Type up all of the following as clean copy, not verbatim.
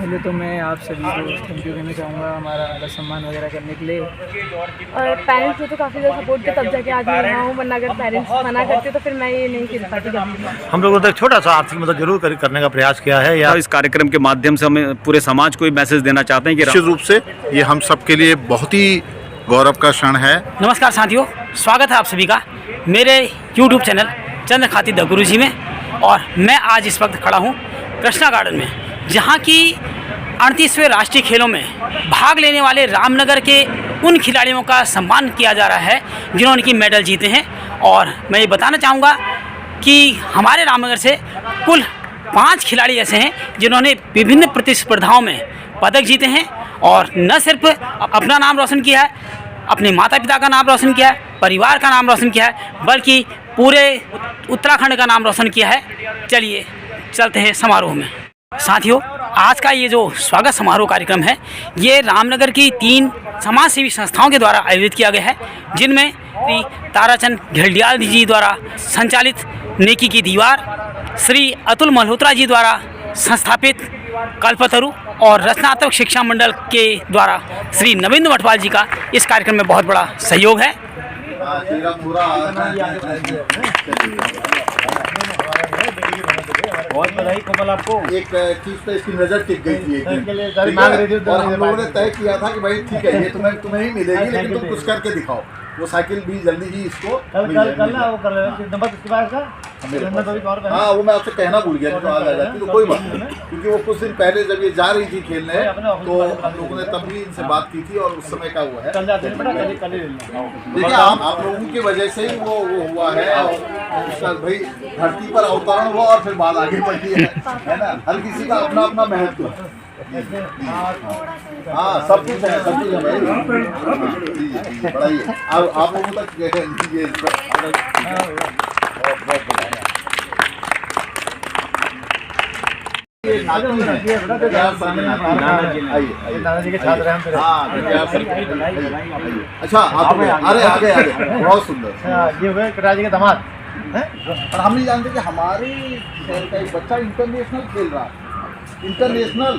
पहले तो मैं आप सभी को थैंक यू कहना चाहूँगा हमारा आदर सम्मान वगैरह करने के लिए। और पेरेंट्स ने तो काफ़ी ज़्यादा सपोर्ट किया, तब जाके आज मैं यहाँ हूँ, वरना अगर पेरेंट्स मना करते तो फिर मैं ये नहीं खेल पाती कभी। हम लोगों ने एक छोटा सा आर्थिक मदद जरूर करने का प्रयास किया है। या इस कार्यक्रम के माध्यम से हमें पूरे समाज को मैसेज देना चाहते हैं कि निश्चित रूप से ये हम सबके लिए बहुत ही गौरव का क्षण है। नमस्कार साथियों, स्वागत है आप सभी का मेरे YouTube चैनल चंद्र खाती द गुरुजी में। और मैं आज इस वक्त खड़ा हूँ कृष्णा गार्डन में, जहाँ की 38वें राष्ट्रीय खेलों में भाग लेने वाले रामनगर के उन खिलाड़ियों का सम्मान किया जा रहा है जिन्होंने की मेडल जीते हैं। और मैं ये बताना चाहूँगा कि हमारे रामनगर से कुल 5 खिलाड़ी ऐसे हैं जिन्होंने विभिन्न प्रतिस्पर्धाओं में पदक जीते हैं और न सिर्फ अपना नाम रोशन किया है, अपने माता पिता का नाम रोशन किया है, परिवार का नाम रोशन किया है, बल्कि पूरे उत्तराखंड का नाम रोशन किया है। चलिए चलते हैं समारोह में। साथियों, आज का ये जो स्वागत समारोह कार्यक्रम है, ये रामनगर की 3 समाजसेवी संस्थाओं के द्वारा आयोजित किया गया है, जिनमें श्री ताराचंद घेल्डियाल जी द्वारा संचालित नेकी की दीवार, श्री अतुल मल्होत्रा जी द्वारा संस्थापित कल्पतरु और रचनात्मक शिक्षा मंडल के द्वारा श्री नवीन मठवाल जी का इस कार्यक्रम में बहुत बड़ा सहयोग है। बहुत बधाई कमल आपको। एक चीज तो इसकी नजर टिक गई थी और हम लोगों ने तय किया था कि भाई ठीक है ये तुम्हें ही मिलेगी, लेकिन तुम कुछ करके दिखाओ। वो साइकिल भी जल्दी ही इसको हाँ, वो मैं आपसे कहना भूल गया, तो आज आ जाती तो कोई बात नहीं, क्योंकि वो कुछ दिन पहले जब ये जा रही थी खेलने तो हम लोगों ने तब भी इनसे बात की थी और उस समय का हुआ है। देखिए आप लोगों की वजह से ही वो हुआ है और उसका भाई धरती पर अवतरण हुआ और फिर बात आगे बढ़ी है ना। हर किसी का अपना अपना महत्व है। हाँ, सब कुछ है, सब कुछ है भाई। बढ़ाइए आप लोगों तक ये दादाजी के छात्र हैं। अच्छा, आप अरे आगे बहुत सुंदर। ये हुए पिताजी के दामाद हैं। और हम नहीं जानते कि हमारे शहर का एक बच्चा इंटरनेशनल खेल रहा है, इंटरनेशनल,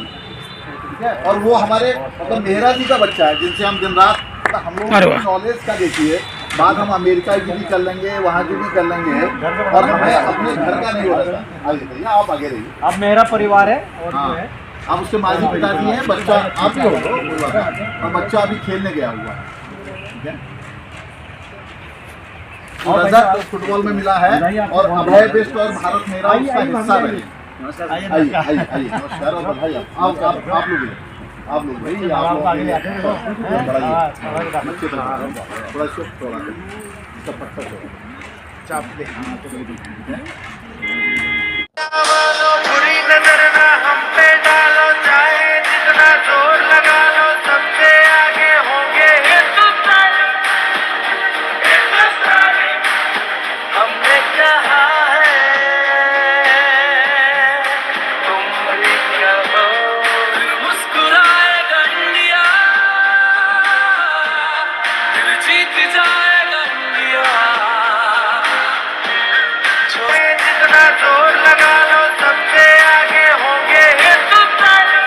ठीक है। और वो हमारे मतलब मेहरा जी का बच्चा है, जिनसे हम दिन रात हम लोग नॉलेज का देखिए, बाद हम अमेरिका की भी कर लेंगे, वहाँ की भी कर लेंगे, और हमें अपने घर का नहीं हो रहा। आगे रहिए, आप आगे रहिए। अब मेरा परिवार है और हाँ, आप उसके माजी पिताजी हैं, बच्चा आप ही हो और बच्चा अभी खेलने गया हुआ है। और रजत फुटबॉल में मिला है और अभय बेस्ट और भारत मेरा उसका हिस्सा रहे। आइए आइए आइए, नमस्कार और बधाई। आप लोग भाई आप आगे ले आते हैं। थोड़ा थोड़ा पत्थर चाप दे। बुरी नजर ना हम पे डालो, चाहे जितना जोर लगा लो, सबसे आगे होंगे हिंदुस्तानी। हमने कहा है तुम भी कहो, मुस्कुराएगा इंडिया, दिल जीत जाएगा इंडिया। जितना जोर लगा लो, सबसे आगे होंगे हिंदुस्तानी।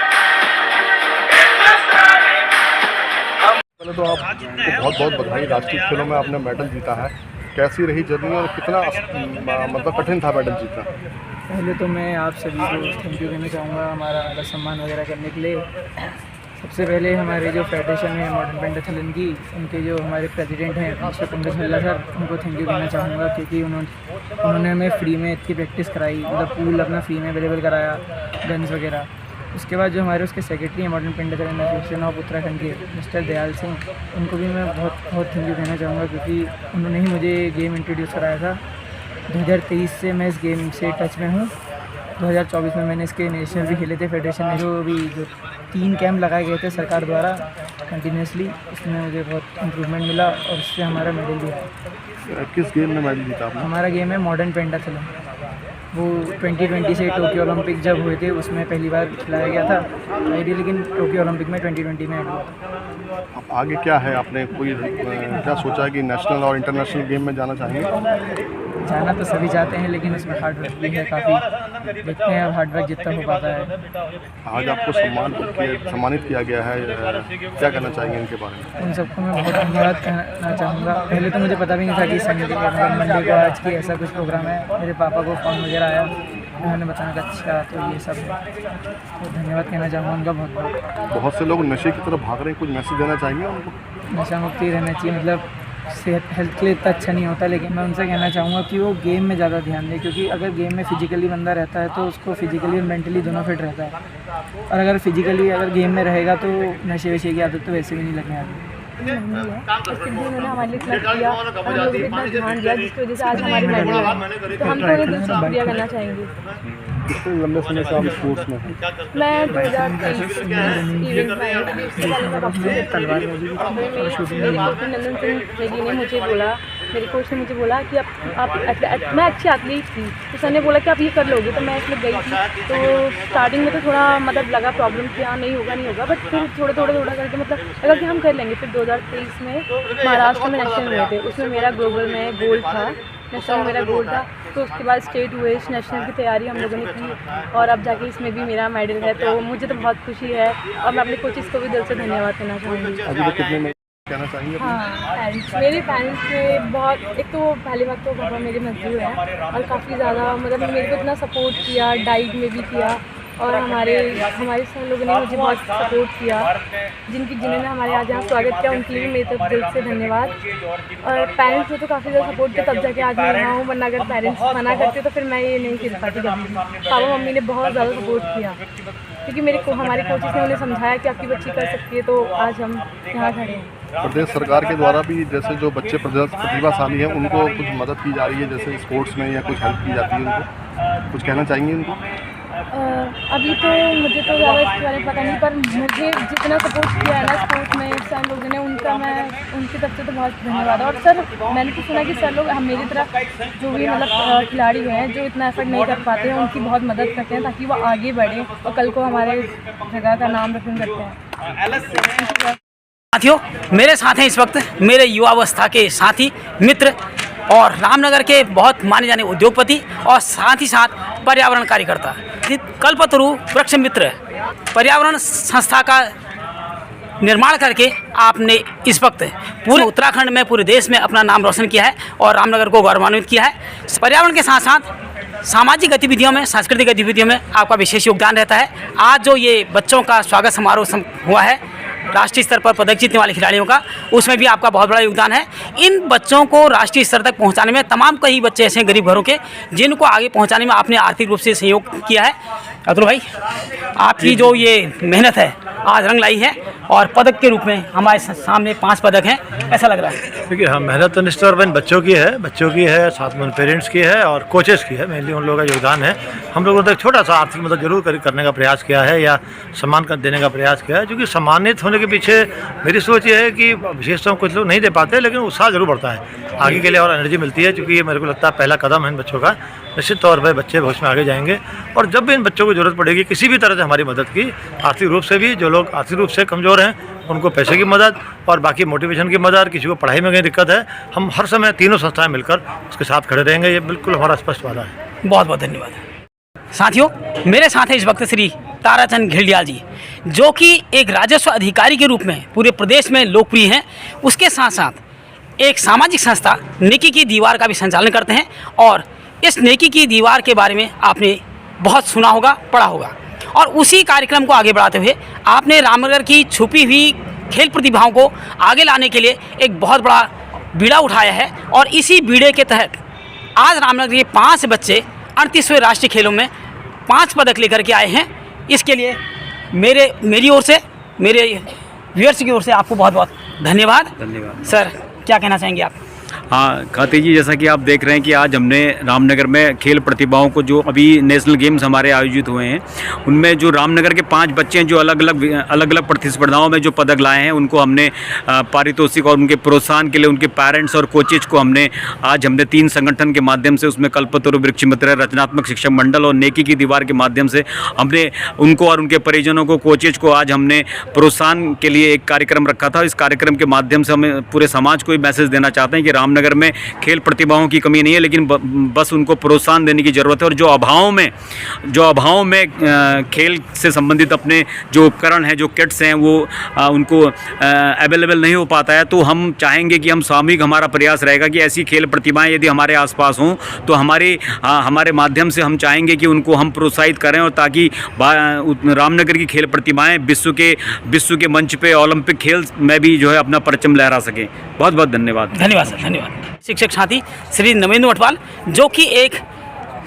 पहले तो आपको बहुत बहुत बधाई। राष्ट्रीय खेलों में आपने मेडल जीता है, कैसी रही जर्नी और कितना मतलब कठिन था मेडल जीतना? पहले तो मैं आप सभी को थैंक यू कहना चाहूँगा हमारा आदर सम्मान वगैरह करने के लिए। सबसे पहले हमारे जो फेडरेशन है मॉडर्न पेंटाथलन की, उनके जो हमारे प्रेसिडेंट हैं मिस्टर पंकज भल्ला सर, उनको थैंक यू कहना चाहूँगा, क्योंकि उन्होंने हमें फ्री में इतनी प्रैक्टिस कराई, मतलब पूल अपना फ्री में अवेलेबल कराया, गन्स वगैरह। उसके बाद जो हमारे उसके सेक्रेटरी हैं modern pentathlon association of Uttarakhand के मिस्टर दयाल सिंह, उनको भी मैं बहुत बहुत थैंक यू कहना चाहूँगा, क्योंकि उन्होंने ही मुझे गेम इंट्रोड्यूस कराया था। 2023 से मैं इस गेम से टच में हूँ। 2024 में मैंने इसके नेशनल भी खेले थे फेडरेशन में, जो 3 कैंप लगाए गए थे सरकार द्वारा कंटिन्यूसली, इसमें मुझे बहुत इम्प्रूवमेंट मिला और इससे हमारा मेडल भी आया। किस गेम में मेडल जीता आपने? हमारा गेम है मॉडर्न पेंटाथलन, वो 2020 से टोक्यो ओलंपिक जब हुए थे उसमें पहली बार खिलाया गया था, लेकिन टोक्यो ओलंपिक में 2020 में ऐड हुआ था। अब आगे क्या है, आपने कोई क्या सोचा कि नेशनल और इंटरनेशनल गेम में जाना चाहेंगे? जाना तो सभी चाहते हैं, लेकिन इसमें हार्ड वर्क भी है काफ़ी। देखते हैं अब हार्ड वर्क जितना हो पाता है। आज आपको सम्मानित किया गया है, क्या कहना चाहेंगे इनके बारे में? उन सबको मैं बहुत धन्यवाद कहना चाहूँगा। पहले तो मुझे पता भी नहीं था कि मंडे को आज की ऐसा कुछ प्रोग्राम है। मेरे पापा को फ़ोन वगैरह आया, उन्होंने बताया कि अच्छा तो ये सब है, तो धन्यवाद कहना चाहूँगा उनका बहुत बहुत। बहुत से लोग नशे की तरफ भाग रहे हैं, कुछ मैसेज देना चाहिए उनको? नशा मुक्ति रहना चाहिए, मतलब सेहत हेल्थ के लिए इतना अच्छा नहीं होता, लेकिन मैं उनसे कहना चाहूँगा कि वो गेम में ज़्यादा ध्यान दें, क्योंकि अगर गेम में फिजिकली बंदा रहता है तो उसको फिजिकली और मेंटली दोनों फिट रहता है, और अगर फिजिकली अगर गेम में रहेगा तो नशे वशे की आदत तो वैसे भी नहीं लगने आती। फिर भी उन्होंने हमारे लिए इतना किया और हम लोगों को इतना ध्यान दिया, जिसकी वजह से आज हमारी मेडल है, तो हम तो उन्हें दिल से शुक्रिया करना चाहेंगे। कितने लंबे समय से आप स्पोर्ट्स में हैं? मैं 2023 इवेंट में आई, नंदन सिंह नेगी ने मुझे बोला, मेरे कोच ने मुझे बोला कि मैं अच्छी एथलीट थी, तो सर ने बोला कि आप ये कर लोगे, तो मैं इसमें गई थी। तो स्टार्टिंग में तो थोड़ा मतलब लगा प्रॉब्लम कि हाँ नहीं होगा, बट फिर थोड़ा करके मतलब लगा कि हम कर लेंगे। फिर 2023 में महाराष्ट्र में नेशनल हुए थे, उसमें मेरा ग्लोबल में गोल्ड था, नेशनल में मेरा गोल्ड था। तो उसके बाद स्टेट हुए, नेशनल की तैयारी हम लोगों ने की और अब जाके इसमें भी मेरा मेडल है, तो मुझे तो बहुत खुशी है और मैं अपने कोचेस को भी दिल से धन्यवाद देना चाहूँगी। अभी तक कितने में कहना चाहेंगे? हाँ, मेरे पेरेंट्स ने बहुत, एक तो पहली बात तो पापा मेरे मजदूर हैं और काफ़ी ज़्यादा मतलब मेरे को इतना सपोर्ट किया, डाइट में भी किया, और हमारे सर लोगों ने मुझे बहुत सपोर्ट किया, जिन्होंने हमारे आज यहाँ स्वागत किया, उनके लिए मेरे तरफ दिल से धन्यवाद। और पेरेंट्स ने तो काफ़ी ज़्यादा सपोर्ट किया, तब जाके आज मैं यहाँ हूँ, वरना अगर पेरेंट्स मना करते तो फिर मैं ये नहीं खेल पाती कभी। पापा मम्मी ने बहुत ज़्यादा सपोर्ट किया, क्योंकि हमारे कोचेस ने उन्हें समझाया कि आपकी बच्ची कर सकती है, तो आज हम यहाँ खड़े हैं। प्रदेश सरकार के द्वारा भी जैसे जो बच्चे प्रतिभाशाली हैं उनको कुछ मदद की जा रही है, जैसे स्पोर्ट्स में या कुछ हेल्प की जाती है, उनको कुछ कहना चाहेंगे उनको? अभी तो मुझे तो ज़्यादा इसके बारे में पता नहीं, पर मुझे जितना सपोर्ट किया है ना स्पोर्ट्स में सर लोगों ने, उनकी तरफ से तो बहुत धन्यवाद। और सर मैंने तो सुना कि सर लोग हम मेरी तरफ जो भी मतलब खिलाड़ी हैं जो इतना एफर्ट नहीं कर पाते हैं, उनकी बहुत मदद करते हैं ताकि वो आगे बढ़ें और कल को हमारे जगह का नाम रोशन करते हैं। साथियों, मेरे साथ हैं इस वक्त मेरे युवावस्था के साथी मित्र और रामनगर के बहुत माने जाने उद्योगपति और साथ ही साथ पर्यावरण कार्यकर्ता कल्पतरु वृक्ष मित्र पर्यावरण संस्था का निर्माण करके आपने इस वक्त पूरे उत्तराखंड में, पूरे देश में अपना नाम रोशन किया है और रामनगर को गौरवान्वित किया है। पर्यावरण के साथ साथ सामाजिक गतिविधियों में, सांस्कृतिक गतिविधियों में आपका विशेष योगदान रहता है। आज जो ये बच्चों का स्वागत समारोह हुआ है राष्ट्रीय स्तर पर पदक जीतने वाले खिलाड़ियों का, उसमें भी आपका बहुत बड़ा योगदान है। इन बच्चों को राष्ट्रीय स्तर तक पहुंचाने में तमाम कई बच्चे ऐसे हैं गरीब घरों के, जिनको आगे पहुंचाने में आपने आर्थिक रूप से सहयोग किया है। अतुल भाई, आपकी जो ये मेहनत है आज रंग लाई है और पदक के रूप में हमारे सामने 5 पदक हैं, ऐसा लग रहा है? देखिए, हाँ, मेहनत तो निश्चित तौर पर बच्चों की है, साथ में पेरेंट्स की है और कोचेस की है, मेनली उन लोगों का योगदान है। हम लोगों ने एक छोटा सा आर्थिक मदद जरूर करने का प्रयास किया है या सम्मान देने का प्रयास किया है, क्योंकि सम्मानित होने के पीछे मेरी सोच ये है कि विशेषता कुछ लोग नहीं दे पाते, लेकिन उत्साह जरूर बढ़ता है, आगे के लिए और एनर्जी मिलती है, क्योंकि ये मेरे को लगता है पहला कदम है इन बच्चों का। निश्चित तौर पर बच्चे भविष्य में आगे जाएंगे और जब भी इन बच्चों को जरूरत पड़ेगी किसी भी तरह से हमारी मदद की, आर्थिक रूप से भी, जो लोग आर्थिक रूप से कमज़ोर हैं उनको पैसे की मदद और बाकी मोटिवेशन की मदद, किसी को पढ़ाई में कहीं दिक्कत है, हम हर समय तीनों संस्थाएं मिलकर उसके साथ खड़े रहेंगे। ये बिल्कुल हमारा स्पष्ट वादा है। बहुत बहुत धन्यवाद। साथियों, मेरे साथ हैं इस वक्त श्री ताराचंद घिल्डियाल जी, जो कि एक राजस्व अधिकारी के रूप में पूरे प्रदेश में लोकप्रिय हैं। उसके साथ साथ एक सामाजिक संस्था नेकी की दीवार का भी संचालन करते हैं और इस नेकी की दीवार के बारे में आपने बहुत सुना होगा, पढ़ा होगा, और उसी कार्यक्रम को आगे बढ़ाते हुए आपने रामनगर की छुपी हुई खेल प्रतिभाओं को आगे लाने के लिए एक बहुत बड़ा बीड़ा उठाया है और इसी बीड़े के तहत आज रामनगर के 5 बच्चे 38वें राष्ट्रीय खेलों में 5 पदक लेकर के आए हैं। इसके लिए मेरी ओर से, मेरे व्यूअर्स की ओर से आपको बहुत बहुत धन्यवाद। सर, क्या कहना चाहेंगे आप? हाँ खाती जी, जैसा कि आप देख रहे हैं कि आज हमने रामनगर में खेल प्रतिभाओं को, जो अभी नेशनल गेम्स हमारे आयोजित हुए हैं, उनमें जो रामनगर के 5 बच्चे हैं जो अलग अलग प्रतिस्पर्धाओं में जो पदक लाए हैं, उनको हमने पारितोषिक और उनके प्रोत्साहन के लिए उनके पेरेंट्स और कोचेज को हमने 3 संगठन के माध्यम से, उसमें कल्पतरु वृक्ष मित्र, रचनात्मक शिक्षक मंडल और नेकी की दीवार के माध्यम से हमने उनको और उनके परिजनों को, कोचेज को आज हमने प्रोत्साहन के लिए एक कार्यक्रम रखा था। इस कार्यक्रम के माध्यम से हमें पूरे समाज को मैसेज देना चाहते हैं कि रामनगर रामनगर में खेल प्रतिभाओं की कमी नहीं है, लेकिन बस उनको प्रोत्साहन देने की ज़रूरत है। और जो अभावों में खेल से संबंधित अपने जो उपकरण हैं, जो किट्स हैं, वो उनको अवेलेबल नहीं हो पाता है। तो हम चाहेंगे कि हम सामूहिक हमारा प्रयास रहेगा कि ऐसी खेल प्रतिभाएं यदि हमारे आसपास हों तो हमारे माध्यम से हम चाहेंगे कि उनको हम प्रोत्साहित करें, और ताकि रामनगर की खेल प्रतिभाएं विश्व के मंच पे ओलंपिक खेल में भी जो है अपना परचम लहरा सकें। बहुत बहुत धन्यवाद। धन्यवाद सर, धन्यवाद। शिक्षक साथी श्री नवेंद्र मटवाल, जो कि एक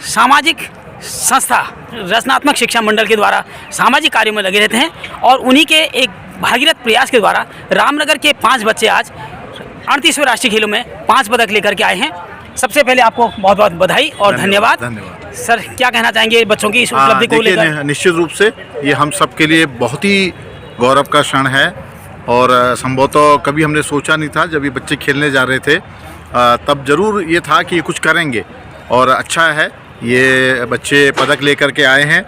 सामाजिक संस्था रचनात्मक शिक्षा मंडल के द्वारा सामाजिक कार्यों में लगे रहते हैं, और उन्हीं के एक भागीरथ प्रयास के द्वारा रामनगर के 5 बच्चे आज 38वें राष्ट्रीय खेलों में 5 पदक लेकर के आए हैं। सबसे पहले आपको बहुत बहुत बधाई और धन्यवाद। सर, क्या कहना चाहेंगे बच्चों की इस उपलब्धि को लेकर? निश्चित रूप से ये हम सब के लिए बहुत ही गौरव का क्षण है, और संभवतः कभी हमने सोचा नहीं था। जब ये बच्चे खेलने जा रहे थे तब जरूर ये था कि ये कुछ करेंगे, और अच्छा है ये बच्चे पदक लेकर के आए हैं।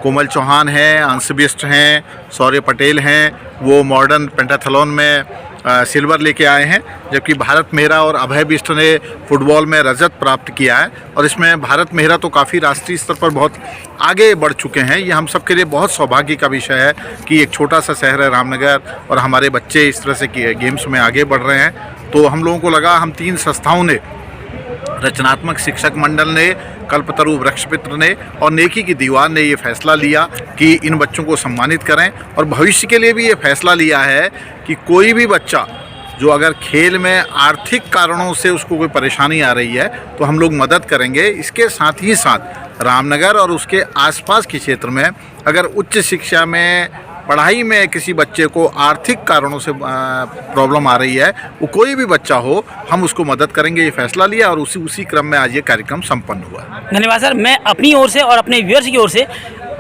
कोमल चौहान हैं, अंश बिष्ट हैं, शौर्य पटेल हैं, वो मॉडर्न पेंटाथलॉन में सिल्वर लेके आए हैं, जबकि भारत मेहरा और अभय बिष्ट ने फुटबॉल में रजत प्राप्त किया है। और इसमें भारत मेहरा तो काफ़ी राष्ट्रीय स्तर पर बहुत आगे बढ़ चुके हैं। ये हम सब के लिए बहुत सौभाग्य का विषय है कि एक छोटा सा शहर है रामनगर, और हमारे बच्चे इस तरह से गेम्स में आगे बढ़ रहे हैं। तो हम लोगों को लगा, हम 3 संस्थाओं ने, रचनात्मक शिक्षक मंडल ने, कल्पतरु वृक्ष मित्र ने और नेकी की दीवार ने ये फैसला लिया कि इन बच्चों को सम्मानित करें। और भविष्य के लिए भी ये फैसला लिया है कि कोई भी बच्चा जो अगर खेल में आर्थिक कारणों से उसको कोई परेशानी आ रही है तो हम लोग मदद करेंगे। इसके साथ ही साथ रामनगर और उसके आसपास के क्षेत्र में अगर उच्च शिक्षा में, पढ़ाई में किसी बच्चे को आर्थिक कारणों से प्रॉब्लम आ रही है, वो कोई भी बच्चा हो, हम उसको मदद करेंगे, ये फैसला लिया, और उसी क्रम में आज ये कार्यक्रम संपन्न हुआ। धन्यवाद सर। मैं अपनी ओर से और अपने व्यूअर्स की ओर से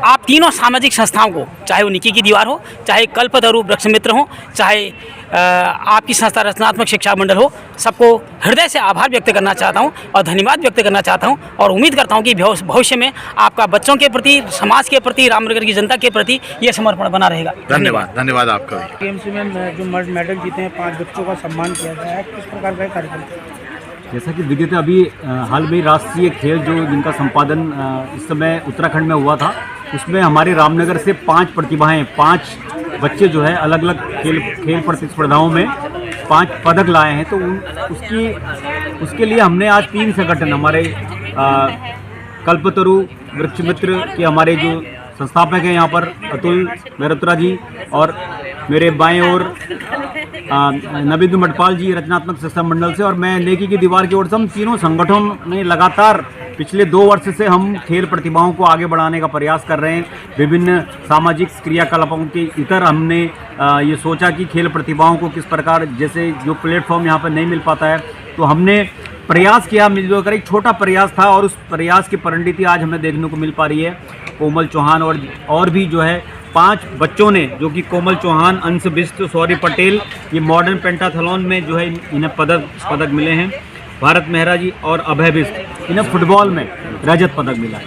आप तीनों सामाजिक संस्थाओं को, चाहे वो निकी की दीवार हो, चाहे कल्पतरु वृक्ष मित्र हो, चाहे आपकी संस्था रचनात्मक शिक्षा मंडल हो, सबको हृदय से आभार व्यक्त करना चाहता हूं और धन्यवाद व्यक्त करना चाहता हूं, और उम्मीद करता हूं कि भविष्य में आपका बच्चों के प्रति, समाज के प्रति, रामनगर की जनता के प्रति ये समर्पण बना रहेगा। धन्यवाद आपका भी। गेम्स में जो मेडल जीते हैं 5 बच्चों का सम्मान किया गया है, किस प्रकार का कार्यक्रम? जैसा कि विदित है, अभी हाल में राष्ट्रीय खेल जो जिनका संपादन इस समय उत्तराखंड में हुआ था, उसमें हमारे रामनगर से 5 प्रतिभाएं, 5 बच्चे जो है अलग अलग खेल प्रतिस्पर्धाओं में 5 पदक लाए हैं। तो उसके लिए हमने आज 3 संगठन, हमारे कल्पतरु वृक्ष मित्र के हमारे जो संस्थापक हैं यहाँ पर अतुल मेहरोत्रा जी, और मेरे बाएं ओर नवेंद्र मटपाल जी रचनात्मक शिक्षा मंडल से, और मैं नेकी की दीवार की ओर से। हम तीनों संगठनों ने लगातार पिछले 2 वर्ष से हम खेल प्रतिभाओं को आगे बढ़ाने का प्रयास कर रहे हैं। विभिन्न सामाजिक क्रियाकलापों के इतर हमने ये सोचा कि खेल प्रतिभाओं को किस प्रकार, जैसे जो प्लेटफॉर्म यहाँ पर नहीं मिल पाता है, तो हमने प्रयास किया, मिलजुल कर एक छोटा प्रयास था, और उस प्रयास की परिणति आज हमें देखने को मिल पा रही है। कोमल चौहान और भी जो है 5 बच्चों ने, जो कि कोमल चौहान, अंश बिष्ट, शौर्य पटेल, ये मॉडर्न पेंटाथलॉन में जो है इन्हें पदक मिले हैं। भारत मेहरा जी और अभय बिष्ट, इन्हें फुटबॉल में रजत पदक मिला है।